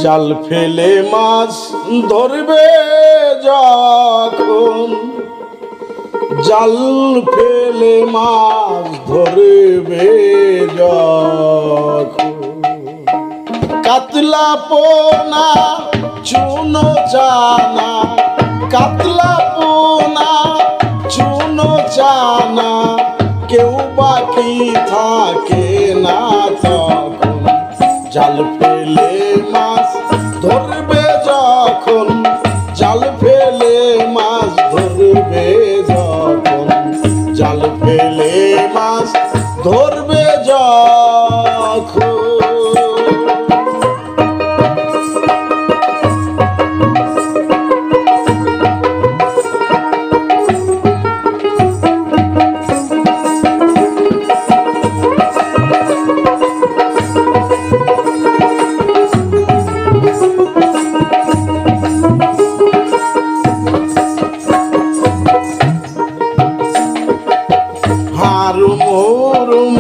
জাল ফেলে মাছ ধরবে যখন, জাল ফেলে মাছ ধরবে যখন, কাতলা পোনা চুনো চানা, কাতলা পোনা চুনো চানা, কেউ বাকি থাকে না তখন। জাল ফেলে মাছ ধরবে যখন, জাল ফেলে মাছ ধরবে যখন, জাল ফেলে মাছ ধরবে যখন। হারুম হুরুম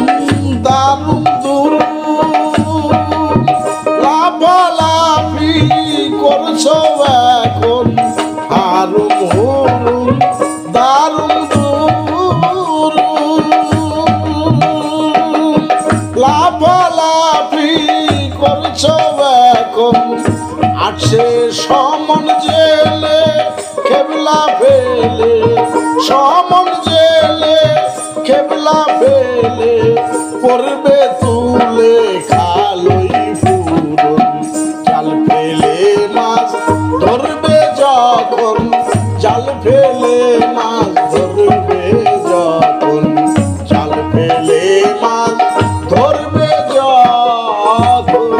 দারুম দুরুম, লাফালাফি করছো এখন। হারুম হুরুম দারুম দুরুম, লাফালাফি করছো এখন। আসে সমন জেলে কেবলা ফেলে, সমন জেলে কেবলা ফেলে, পড়বে তুলে খালই ফুরন। জাল ফেলে মাছ ধরবে যখন, জাল ফেলে মাছ ধরবে যখন, জাল ফেলে মাছ ধরবে যখন।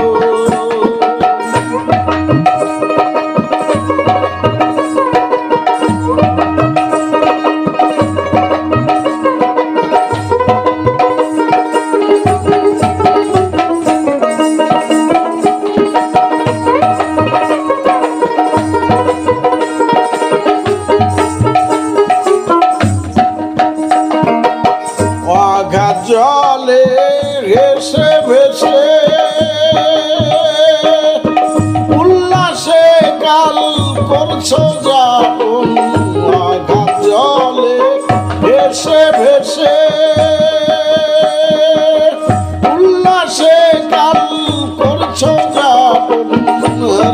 অগাধ জলে ভেসে ভেসে উল্লাসে কাল করছো যাপন। অগাধ জলে ভেসে ভেসে উল্লাসে কাল করছো যাপন।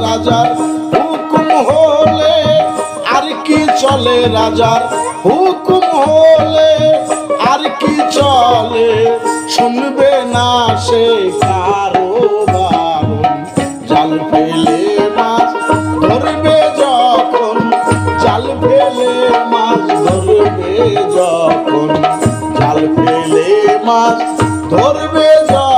রাজার হুকুম হলে আর কি চলে, রাজার হুকুম হলে আর কি চলে, শুনবে না সে কারো বারণ। জাল ফেলে মাছ ধরবে যখন, জাল ফেলে মাছ ধরবে যখন, জাল ফেলে মাছ ধরবে যখন।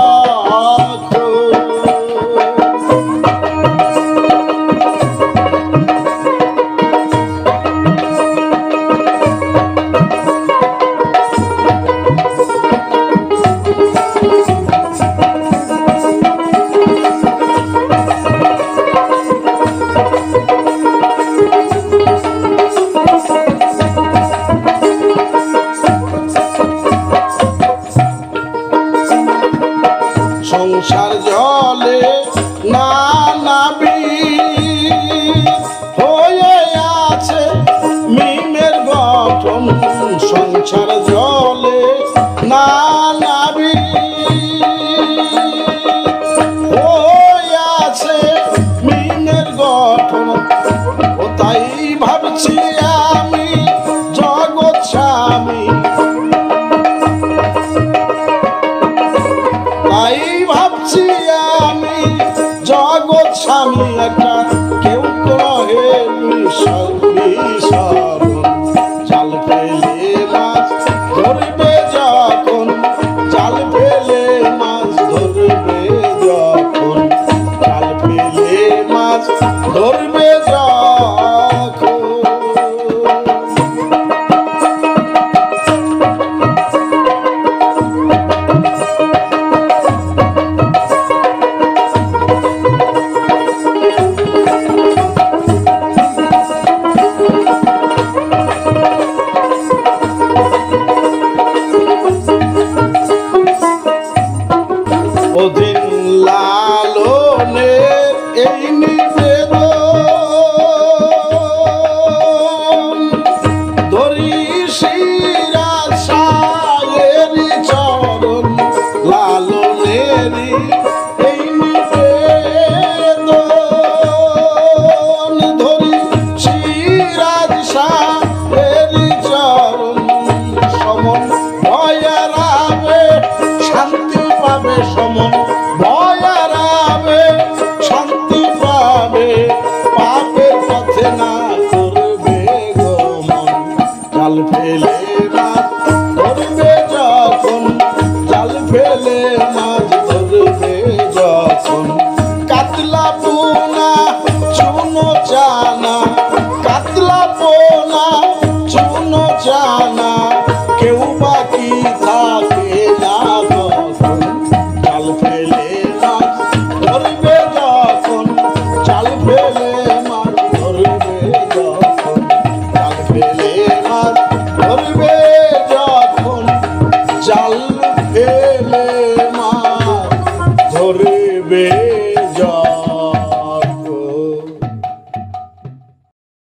জাল ফেলে মাছ ধরবে যখন, জাল ফেলে মাছ ধরবে যখন, কাতলা পোনা চুনো চানা, কাতলা পোনা চুনো চানা, কেউ বাকি থাকে না তখন। জাল ফেলে মাছ ধরবে যখন, জাল ফেলে মাছ ধরবে যখন, জাল ফেলে মাছ ধরবে যখন, জাল ফেলে মাছ ধরবে